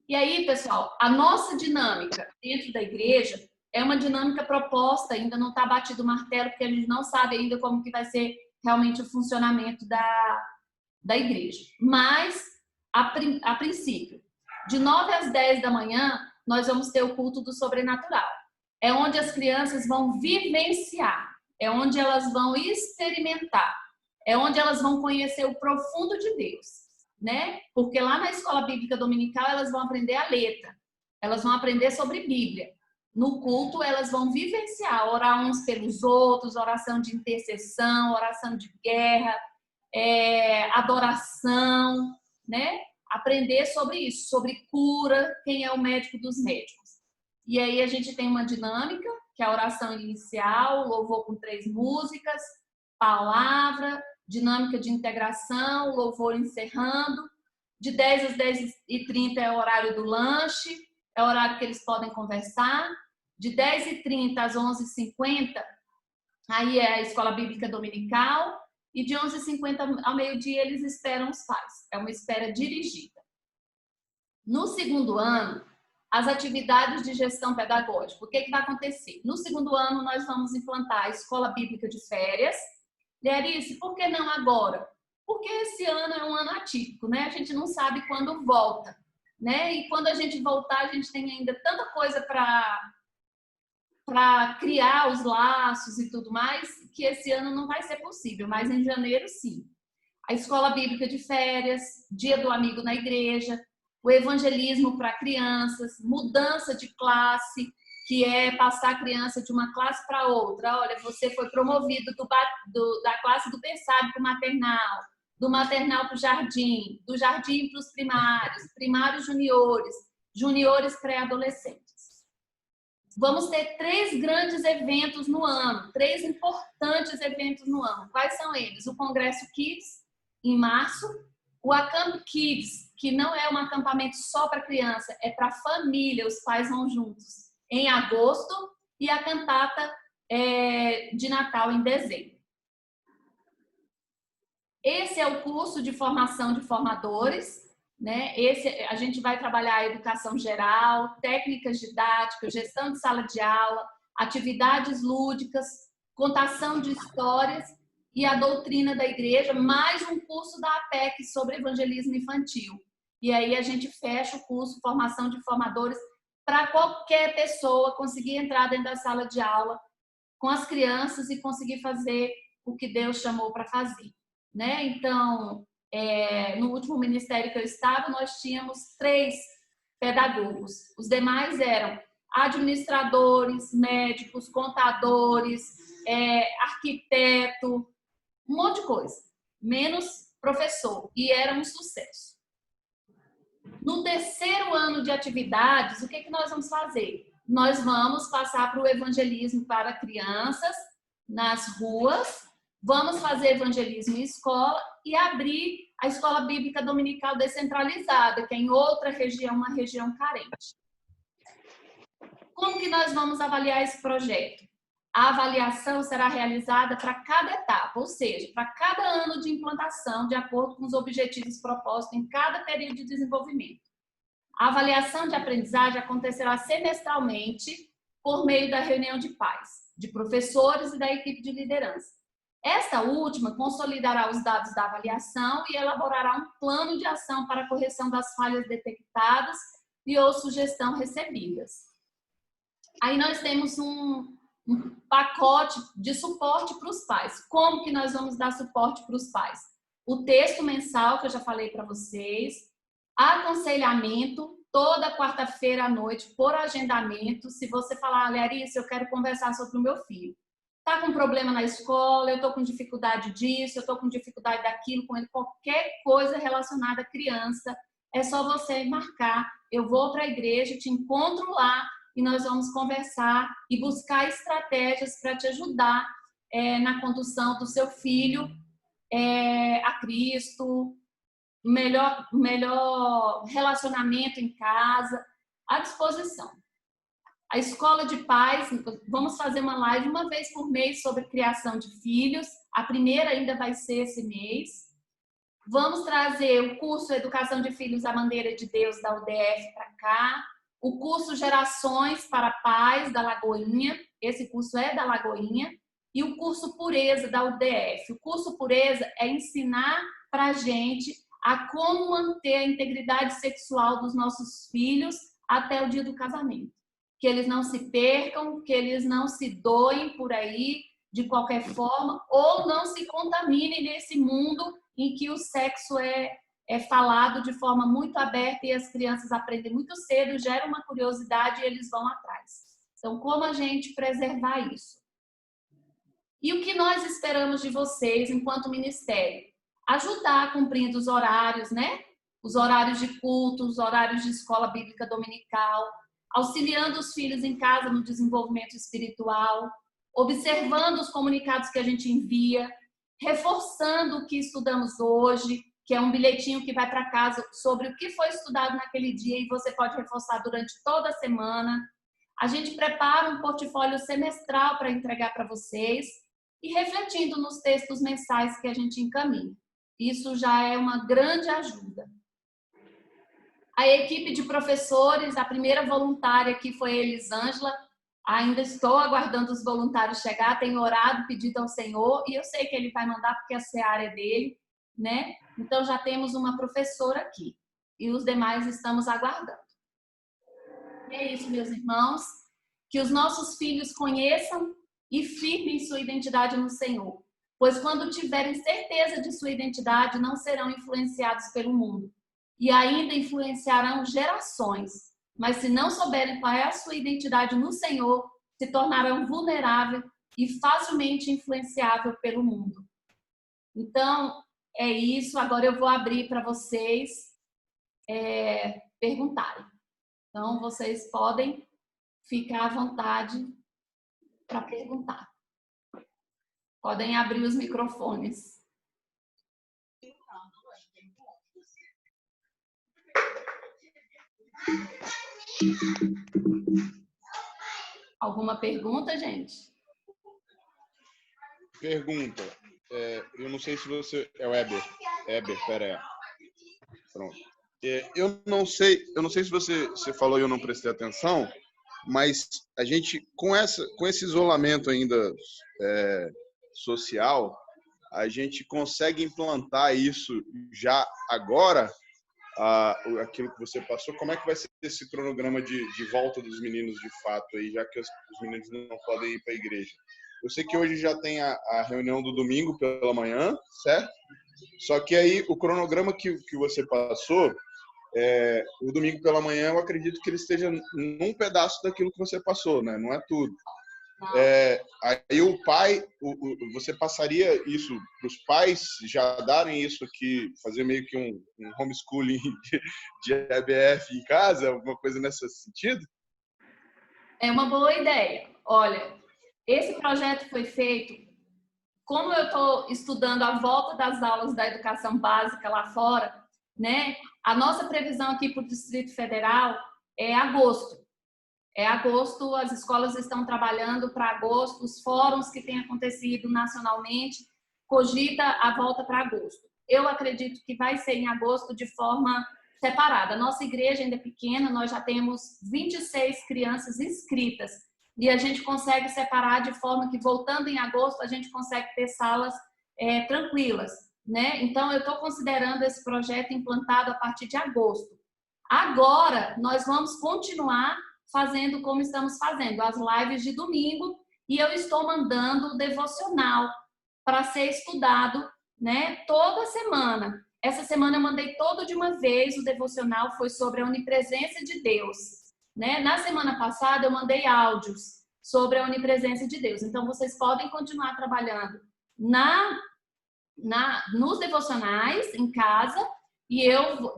S2: E aí, pessoal, a nossa dinâmica dentro da igreja é uma dinâmica proposta, ainda não está batido o martelo, porque a gente não sabe ainda como que vai ser realmente o funcionamento da igreja. Mas, a princípio, de 9 às 10 da manhã, nós vamos ter o culto do sobrenatural. É onde as crianças vão vivenciar, é onde elas vão experimentar, é onde elas vão conhecer o profundo de Deus, né? Porque lá na Escola Bíblica Dominical elas vão aprender a letra, elas vão aprender sobre Bíblia. No culto elas vão vivenciar, orar uns pelos outros, oração de intercessão, oração de guerra, adoração, né? Aprender sobre isso, sobre cura, quem é o médico dos médicos. E aí a gente tem uma dinâmica, que é a oração inicial, louvor com 3 músicas, palavra, dinâmica de integração, louvor encerrando. De 10 às 10h30 é o horário do lanche, é o horário que eles podem conversar. De 10h30 às 11h50, aí é a Escola Bíblica Dominical. E de 11h50 ao meio-dia eles esperam os pais. É uma espera dirigida. No segundo ano, as atividades de gestão pedagógica. O que vai acontecer? No segundo ano, nós vamos implantar a Escola Bíblica de Férias. Learice, por que não agora? Porque esse ano é um ano atípico, né? A gente não sabe quando volta. né? E quando a gente voltar, a gente tem ainda tanta coisa para criar os laços e tudo mais, que esse ano não vai ser possível, mas em janeiro sim. A escola bíblica de férias, dia do amigo na igreja, o evangelismo para crianças, mudança de classe, que é passar a criança de uma classe para outra. Olha, você foi promovido da classe do berçário para o maternal, do maternal para o jardim, do jardim para os primários, primários juniores, juniores pré-adolescentes. Vamos ter 3 grandes eventos no ano, 3 importantes eventos no ano. Quais são eles? O Congresso Kids, em março, o Acamp Kids, que não é um acampamento só para criança, é para família, os pais vão juntos, em agosto, e a cantata de Natal em dezembro. Esse é o curso de formação de formadores, né? A gente vai trabalhar a educação geral, técnicas didáticas, gestão de sala de aula, atividades lúdicas, contação de histórias e a doutrina da igreja, mais um curso da APEC sobre evangelismo infantil. E aí a gente fecha o curso formação de formadores para qualquer pessoa conseguir entrar dentro da sala de aula com as crianças e conseguir fazer o que Deus chamou para fazer, né? Então, no último ministério que eu estava, nós tínhamos 3 pedagogos. Os demais eram administradores, médicos, contadores, arquiteto, um monte de coisa, menos professor. E era um sucesso. No terceiro ano de atividades, o que nós vamos fazer? Nós vamos passar para o evangelismo para crianças nas ruas, vamos fazer evangelismo em escola e abrir a escola bíblica dominical descentralizada, que é em outra região, uma região carente. Como que nós vamos avaliar esse projeto? A avaliação será realizada para cada etapa, ou seja, para cada ano de implantação, de acordo com os objetivos propostos em cada período de desenvolvimento. A avaliação de aprendizagem acontecerá semestralmente por meio da reunião de pais, de professores e da equipe de liderança. Esta última consolidará os dados da avaliação e elaborará um plano de ação para a correção das falhas detectadas e ou sugestão recebidas. Aí nós temos um pacote de suporte para os pais. Como que nós vamos dar suporte para os pais? O texto mensal, que eu já falei para vocês, aconselhamento, toda quarta-feira à noite, por agendamento. Se você falar, Larissa, eu quero conversar sobre o meu filho. Está com problema na escola, eu estou com dificuldade disso, eu estou com dificuldade daquilo, com ele, qualquer coisa relacionada à criança, é só você marcar. Eu vou para a igreja, te encontro lá, e nós vamos conversar e buscar estratégias para te ajudar na condução do seu filho a Cristo, melhor relacionamento em casa, à disposição. A escola de pais, vamos fazer uma live uma vez por mês sobre criação de filhos, a primeira ainda vai ser esse mês. Vamos trazer o curso Educação de Filhos à Bandeira de Deus da UDF para cá, o curso Gerações para Pais da Lagoinha, esse curso é da Lagoinha, e o curso Pureza da UDF. O curso Pureza é ensinar para a gente a como manter a integridade sexual dos nossos filhos até o dia do casamento. Que eles não se percam, que eles não se doem por aí de qualquer forma, ou não se contaminem nesse mundo em que o sexo é falado de forma muito aberta e as crianças aprendem muito cedo, gera uma curiosidade e eles vão atrás. Então, como a gente preservar isso? E o que nós esperamos de vocês enquanto ministério? Ajudar cumprindo os horários, né? Os horários de culto, os horários de escola bíblica dominical, auxiliando os filhos em casa no desenvolvimento espiritual, observando os comunicados que a gente envia, reforçando o que estudamos hoje, que é um bilhetinho que vai para casa sobre o que foi estudado naquele dia e você pode reforçar durante toda a semana. A gente prepara um portfólio semestral para entregar para vocês e refletindo nos textos mensais que a gente encaminha. Isso já é uma grande ajuda. A equipe de professores, a primeira voluntária aqui foi a Elisângela. Ainda estou aguardando os voluntários chegar, tenho orado, pedido ao Senhor, e eu sei que Ele vai mandar porque essa é a área dele, né? Então já temos uma professora aqui. e os demais estamos aguardando. E é isso, meus irmãos, que os nossos filhos conheçam e firmem sua identidade no Senhor, pois quando tiverem certeza de sua identidade, não serão influenciados pelo mundo e ainda influenciarão gerações, mas se não souberem qual é a sua identidade no Senhor, se tornarão vulneráveis e facilmente influenciável pelo mundo. Então, é isso. Agora eu vou abrir para vocês perguntarem. Então, vocês podem ficar à vontade para perguntar. Podem abrir os microfones. Alguma pergunta, gente?
S1: Pergunta. Eu não sei se você... É o Eber. Pera aí. Pronto. Eu não sei se você falou e eu não prestei atenção, mas a gente, com esse isolamento ainda social, a gente consegue implantar isso já agora, aquilo que você passou. Como é que vai ser esse cronograma de volta dos meninos de fato, aí, já que os meninos não podem ir para a igreja? Eu sei que hoje já tem a reunião do domingo pela manhã, certo? Só que aí o cronograma que você passou, o domingo pela manhã, eu acredito que ele esteja num pedaço daquilo que você passou, né? Não é tudo. Aí o pai, você passaria isso para os pais já darem isso aqui, fazer meio que um homeschooling de EBF em casa, alguma coisa nesse sentido?
S2: É uma boa ideia. Olha, esse projeto foi feito, como eu estou estudando a volta das aulas da educação básica lá fora, né? A nossa previsão aqui para o Distrito Federal é agosto. As escolas estão trabalhando para agosto, os fóruns que têm acontecido nacionalmente cogita a volta para agosto. Eu acredito que vai ser em agosto de forma separada. A nossa igreja ainda é pequena, nós já temos 26 crianças inscritas e a gente consegue separar de forma que, voltando em agosto, a gente consegue ter salas tranquilas, né? Então, eu estou considerando esse projeto implantado a partir de agosto. Agora, nós vamos continuar fazendo como estamos fazendo, as lives de domingo, e eu estou mandando o devocional para ser estudado, né, toda semana. Essa semana eu mandei todo de uma vez, o devocional foi sobre a onipresença de Deus, né? Na semana passada eu mandei áudios sobre a onipresença de Deus. Então vocês podem continuar trabalhando nos devocionais em casa, e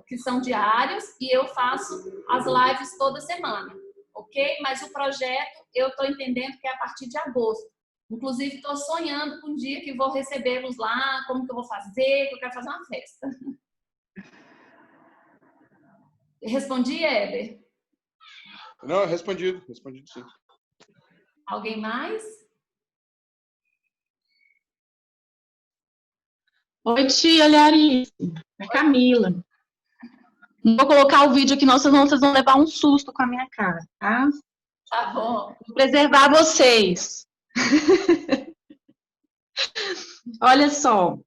S2: que são diários, e eu faço as lives toda semana. Ok? Mas o projeto, eu estou entendendo que é a partir de agosto. Inclusive, estou sonhando com um dia que vou recebê-los lá, como que eu vou fazer, que eu quero fazer uma festa. Respondi, Éber?
S1: Não, respondido sim.
S2: Alguém mais?
S3: Oi, tia Larice. É Camila. Não vou colocar o vídeo aqui, não, senão vocês vão levar um susto com a minha cara, tá?
S2: Tá bom.
S3: Vou preservar vocês. Olha só,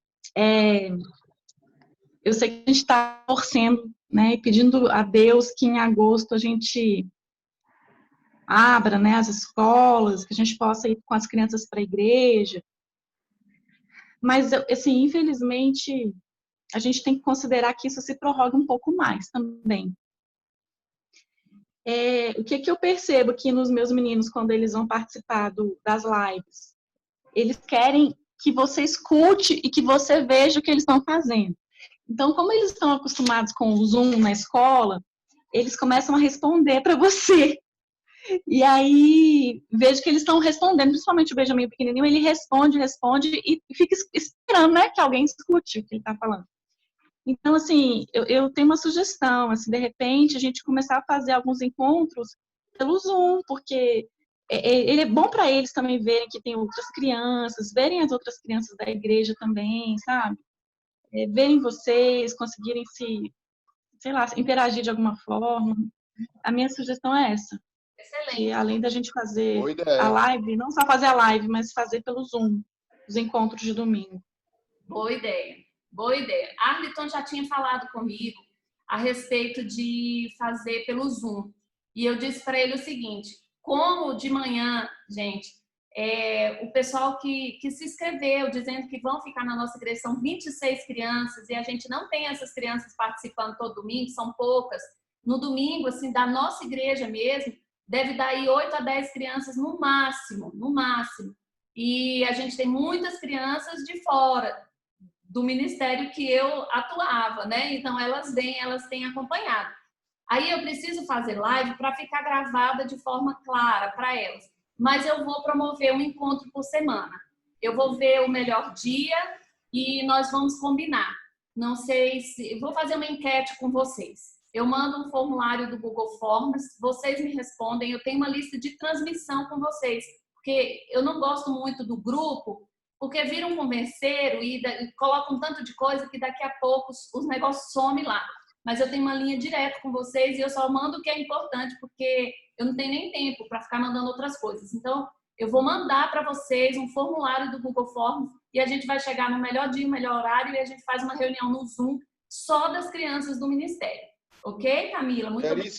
S3: eu sei que a gente está torcendo, né, e pedindo a Deus que em agosto a gente abra, né, as escolas, que a gente possa ir com as crianças para a igreja. Mas, assim, infelizmente, a gente tem que considerar que isso se prorroga um pouco mais também. O que eu percebo aqui nos meus meninos, quando eles vão participar das lives? Eles querem que você escute e que você veja o que eles estão fazendo. Então, como eles estão acostumados com o Zoom na escola, eles começam a responder para você. E aí, vejo que eles estão respondendo, principalmente o Benjamin pequenininho, ele responde e fica esperando, né, que alguém escute o que ele está falando. Então, assim, eu tenho uma sugestão, assim, de repente, a gente começar a fazer alguns encontros pelo Zoom, porque ele é bom para eles também verem que tem outras crianças, verem as outras crianças da igreja também, sabe? Verem vocês, conseguirem sei lá, interagir de alguma forma. A minha sugestão é essa.
S2: Excelente.
S3: Que além da gente fazer a live, não só fazer a live, mas fazer pelo Zoom, os encontros de domingo.
S2: Boa ideia. Boa ideia. Arliton já tinha falado comigo a respeito de fazer pelo Zoom. E eu disse para ele o seguinte, como de manhã, gente, o pessoal que se inscreveu, dizendo que vão ficar na nossa igreja, são 26 crianças, e a gente não tem essas crianças participando todo domingo, são poucas. No domingo, assim, da nossa igreja mesmo, deve dar aí 8 a 10 crianças no máximo, no máximo. E a gente tem muitas crianças de fora do ministério que eu atuava, né? Então, elas vêm, elas têm acompanhado. Aí eu preciso fazer live para ficar gravada de forma clara para elas. Mas eu vou promover um encontro por semana. Eu vou ver o melhor dia e nós vamos combinar. Não sei se... Vou fazer uma enquete com vocês. Eu mando um formulário do Google Forms, vocês me respondem, eu tenho uma lista de transmissão com vocês, porque eu não gosto muito do grupo, porque vira um converseiro e colocam um tanto de coisa que daqui a pouco os negócios somem lá. Mas eu tenho uma linha direta com vocês e eu só mando o que é importante, porque eu não tenho nem tempo para ficar mandando outras coisas. Então, eu vou mandar para vocês um formulário do Google Forms e a gente vai chegar no melhor dia, no melhor horário e a gente faz uma reunião no Zoom só das crianças do Ministério. Ok, Camila? Muito obrigada.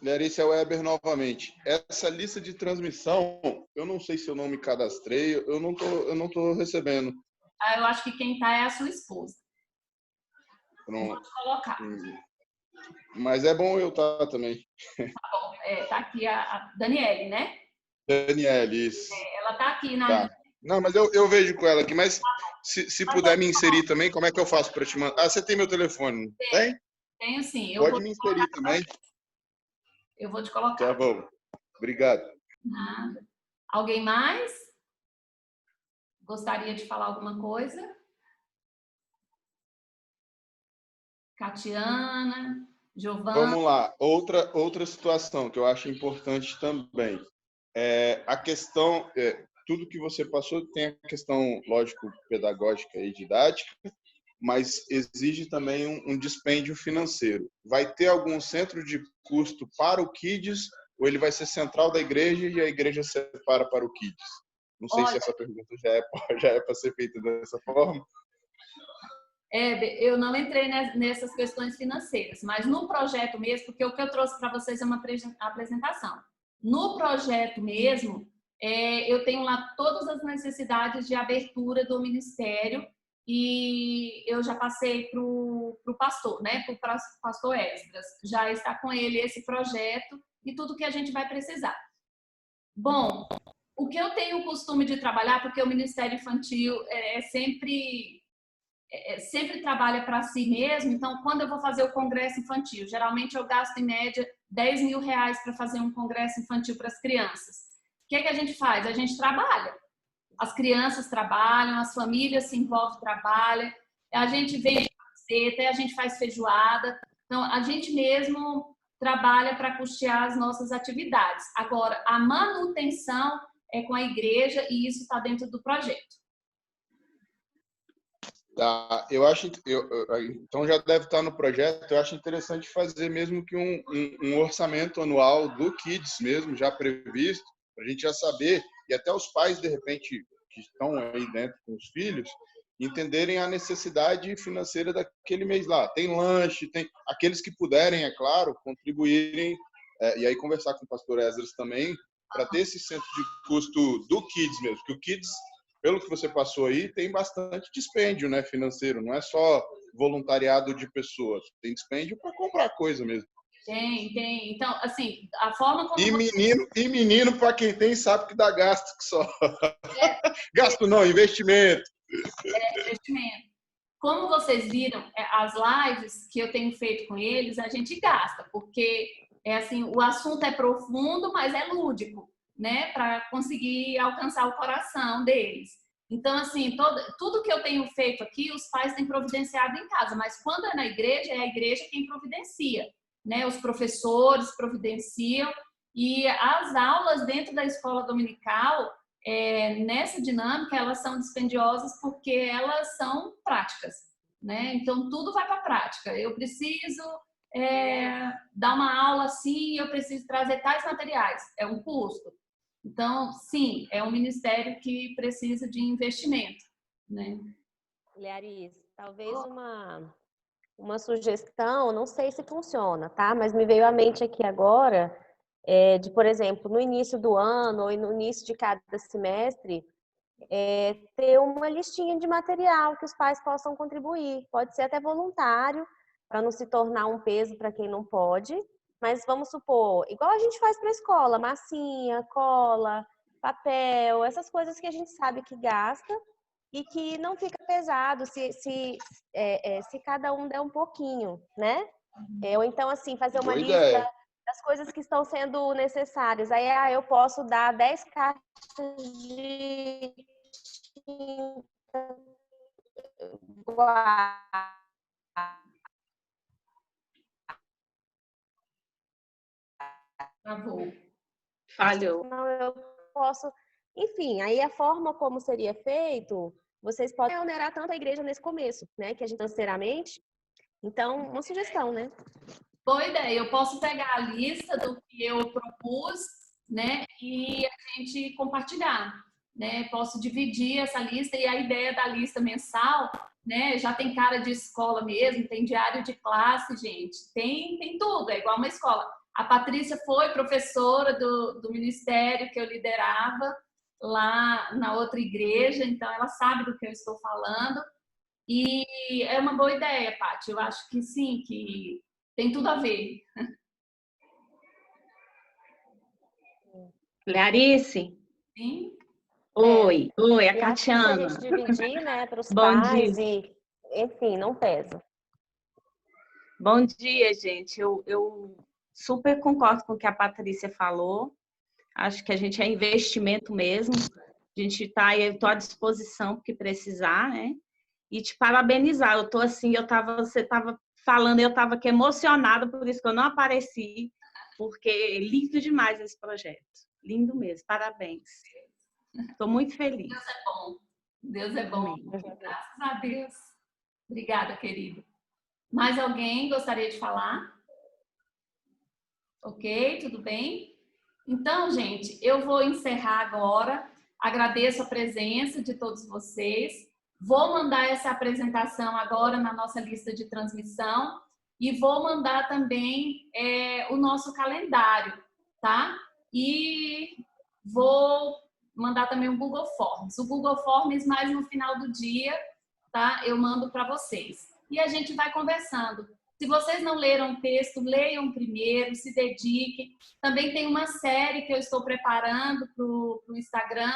S1: Lerícia Weber novamente. Essa lista de transmissão, eu não sei se eu não me cadastrei, eu não tô recebendo.
S2: Eu acho que quem tá é a sua esposa.
S1: Pronto.
S2: Vou colocar.
S1: Mas é bom eu estar também.
S2: Tá bom. Tá aqui a Daniele, né?
S1: Daniele, isso.
S2: Ela tá aqui na...
S1: Tá. Não, mas eu vejo com ela aqui, mas se puder me inserir também, como é que eu faço para te mandar? Ah, você tem meu telefone, tem?
S2: Tenho sim.
S1: Pode me inserir também.
S2: Eu vou te colocar.
S1: Tá bom. Obrigado.
S2: Nada. Alguém mais? Gostaria de falar alguma coisa? Catiana, Giovana.
S1: Vamos lá. Outra situação que eu acho importante também. A questão, tudo que você passou tem a questão, lógico, pedagógica e didática, mas exige também um dispêndio financeiro. Vai ter algum centro de custo para o Kids ou ele vai ser central da igreja e a igreja separa para o Kids? Não sei se essa pergunta já é para ser feita dessa forma.
S2: Eu não entrei nessas questões financeiras, mas no projeto mesmo, porque o que eu trouxe para vocês é uma apresentação. No projeto mesmo, eu tenho lá todas as necessidades de abertura do ministério e eu já passei para o pastor, né? Para o pastor Esdras. Já está com ele esse projeto e tudo que a gente vai precisar. Bom, o que eu tenho o costume de trabalhar, porque o Ministério Infantil sempre trabalha para si mesmo, então quando eu vou fazer o congresso infantil, geralmente eu gasto em média R$10.000 para fazer um congresso infantil para as crianças. O que é que a gente faz? A gente trabalha. As crianças trabalham, as famílias se envolvem, trabalham, a gente vende camiseta, a gente faz feijoada, então a gente mesmo trabalha para custear as nossas atividades. Agora, a manutenção é com a igreja e isso está dentro do projeto.
S1: Tá, eu acho, então já deve estar no projeto. Eu acho interessante fazer mesmo que um orçamento anual do Kids mesmo já previsto, para a gente já saber, e até os pais, de repente, que estão aí dentro com os filhos, entenderem a necessidade financeira daquele mês lá. Tem lanche, tem aqueles que puderem, é claro, contribuírem, e aí conversar com o pastor Esdras também, para ter esse centro de custo do Kids mesmo, que o Kids, pelo que você passou aí, tem bastante dispêndio, né, financeiro, não é só voluntariado de pessoas, tem dispêndio para comprar coisa mesmo.
S2: Tem. Então, assim, a forma como...
S1: E menino para quem tem, sabe que dá gasto que só. Gasto não, investimento.
S2: Investimento. Como vocês viram, as lives que eu tenho feito com eles, a gente gasta, porque assim, o assunto é profundo, mas é lúdico, né, para conseguir alcançar o coração deles. Então, assim, tudo que eu tenho feito aqui, os pais têm providenciado em casa, mas quando é na igreja, é a igreja quem providencia, né? Os professores providenciam e as aulas dentro da escola dominical, nessa dinâmica, elas são dispendiosas porque elas são práticas, né? Então, tudo vai para a prática. Eu preciso dar uma aula assim, eu preciso trazer tais materiais, é um custo. Então, sim, é um ministério que precisa de investimento, né?
S4: Learis, talvez uma sugestão, não sei se funciona, tá? Mas me veio à mente aqui agora, de, por exemplo, no início do ano ou no início de cada semestre, ter uma listinha de material que os pais possam contribuir. Pode ser até voluntário, para não se tornar um peso para quem não pode. Mas vamos supor, igual a gente faz para a escola, massinha, cola, papel, essas coisas que a gente sabe que gasta e que não fica pesado se cada um der um pouquinho, né? Ou então, assim, fazer uma
S1: Boa
S4: lista
S1: ideia.
S4: das coisas que estão sendo necessárias. Aí, eu posso dar 10 caixas de tinta guache.
S2: Travou.
S3: Falhou.
S4: Não, eu posso... Enfim, aí a forma como seria feito, vocês podem onerar tanto a igreja nesse começo, né? Que a gente financeiramente. Então, uma sugestão, né?
S2: Boa ideia. Eu posso pegar a lista do que eu propus, né? E a gente compartilhar, né? Posso dividir essa lista e a ideia da lista mensal, né? Já tem cara de escola mesmo, tem diário de classe, gente. Tem tudo, é igual uma escola. A Patrícia foi professora do ministério que eu liderava lá na outra igreja, então ela sabe do que eu estou falando. E é uma boa ideia, Paty. Eu acho que sim, que tem tudo a ver.
S3: Clarice?
S2: Sim?
S3: Oi, a
S4: E acho que se a
S3: Catiana.
S4: gente dividir, né, para os
S3: Bom
S4: pais
S3: dia.
S4: e, enfim, não pesa.
S3: Bom dia, gente. Eu super concordo com o que a Patrícia falou. Acho que a gente é investimento mesmo. A gente está, eu estou à disposição porque precisar, né? E te parabenizar. Eu estou assim, você estava falando, eu estava aqui emocionada, por isso que eu não apareci, porque é lindo demais esse projeto. Lindo mesmo. Parabéns. Estou muito feliz.
S2: Deus é bom. Deus é bom. Graças a Deus. Obrigada, querido. Mais alguém gostaria de falar? Ok, tudo bem? Então, gente, eu vou encerrar agora. Agradeço a presença de todos vocês. Vou mandar essa apresentação agora na nossa lista de transmissão e vou mandar também o nosso calendário, tá? E vou mandar também o Google Forms. O Google Forms mais no final do dia, tá? Eu mando para vocês. E a gente vai conversando. Se vocês não leram o texto, leiam primeiro, se dediquem. Também tem uma série que eu estou preparando para o Instagram,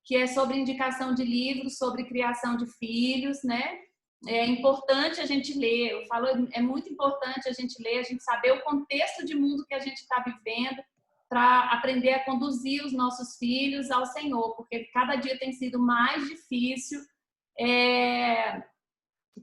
S2: que é sobre indicação de livros, sobre criação de filhos, né? É importante a gente ler, eu falo, é muito importante a gente ler, a gente saber o contexto de mundo que a gente está vivendo, para aprender a conduzir os nossos filhos ao Senhor, porque cada dia tem sido mais difícil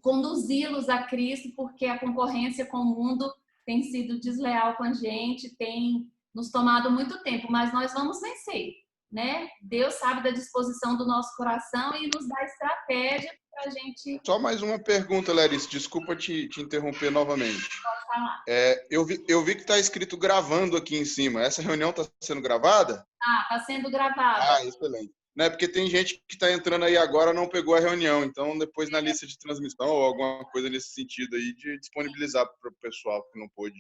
S2: conduzi-los a Cristo, porque a concorrência com o mundo tem sido desleal com a gente, tem nos tomado muito tempo, mas nós vamos vencer, né? Deus sabe da disposição do nosso coração e nos dá estratégia para a gente...
S1: Só mais uma pergunta, Larissa, desculpa te interromper novamente.
S2: Pode falar.
S1: Eu vi que está escrito gravando aqui em cima. Essa reunião está sendo gravada?
S2: Está sendo gravada.
S1: Excelente. Né? Porque tem gente que está entrando aí agora não pegou a reunião, então depois na lista de transmissão ou alguma coisa nesse sentido aí de disponibilizar para o pessoal que não pôde.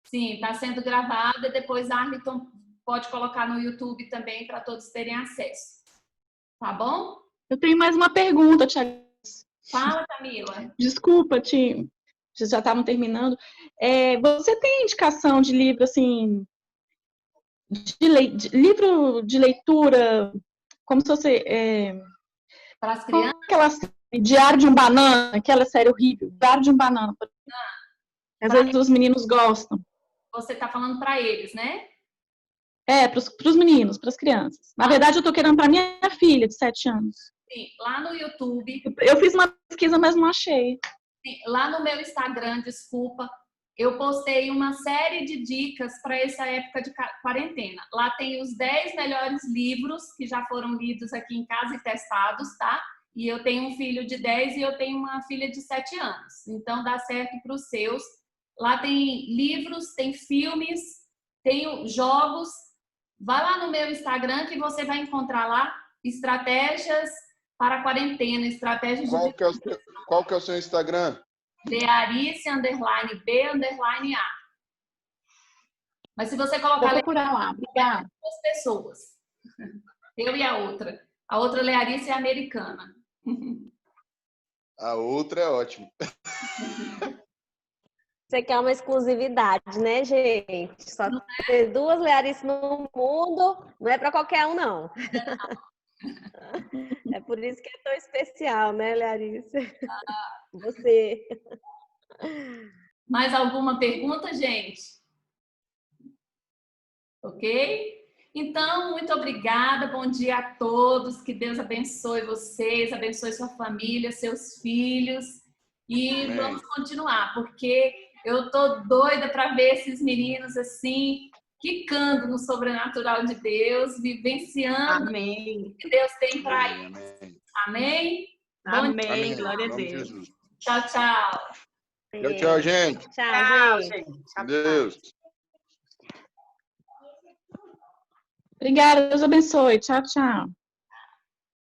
S2: Sim, está sendo gravada e depois a Arliton pode colocar no YouTube também para todos terem acesso. Tá bom?
S3: Eu tenho mais uma pergunta, Tiago.
S2: Fala, Camila.
S3: Desculpa, Tim. Vocês já estavam terminando. Você tem indicação de livro, assim, de livro de leitura, como se fosse...
S2: Para as crianças?
S3: Aquela série, Diário de um Banana, aquela série horrível, Diário de um Banana. Às vezes os meninos gostam.
S2: Você está falando para eles, né?
S3: Para os meninos, para as crianças. Na verdade, eu estou querendo para minha filha, de 7 anos.
S2: Sim, lá no YouTube.
S3: Eu fiz uma pesquisa, mas não achei.
S2: Sim, lá no meu Instagram, desculpa, eu postei uma série de dicas para essa época de quarentena. Lá tem os 10 melhores livros que já foram lidos aqui em casa e testados, tá? E eu tenho um filho de 10 e eu tenho uma filha de 7 anos. Então, dá certo para os seus. Lá tem livros, tem filmes, tem jogos. Vai lá no meu Instagram que você vai encontrar lá estratégias para a quarentena, estratégias de...
S1: Qual que é o seu Instagram?
S2: Learice_B_A. Mas se você colocar...
S3: Vou procurar lá, obrigada.
S2: Duas pessoas. Eu e a outra. A outra Learice é americana.
S1: A outra é ótima.
S4: Você quer uma exclusividade, né, gente? Só ter duas Learice no mundo não é para qualquer um, não. É por isso que é tão especial, né, Learice? Você.
S2: Mais alguma pergunta, gente? Ok? Então, muito obrigada. Bom dia a todos. Que Deus abençoe vocês, abençoe sua família, seus filhos. E
S1: Amém.
S2: vamos continuar, porque eu tô doida para ver esses meninos assim, quicando no sobrenatural de Deus, vivenciando
S3: Amém.
S2: o que Deus tem para
S1: Amém.
S2: eles. Amém?
S3: Amém. Glória a
S1: Em nome de
S3: Deus.
S1: Jesus.
S2: Tchau, tchau.
S1: Tchau, gente.
S4: Tchau, gente.
S1: Deus.
S3: Obrigada, Deus abençoe. Tchau, tchau.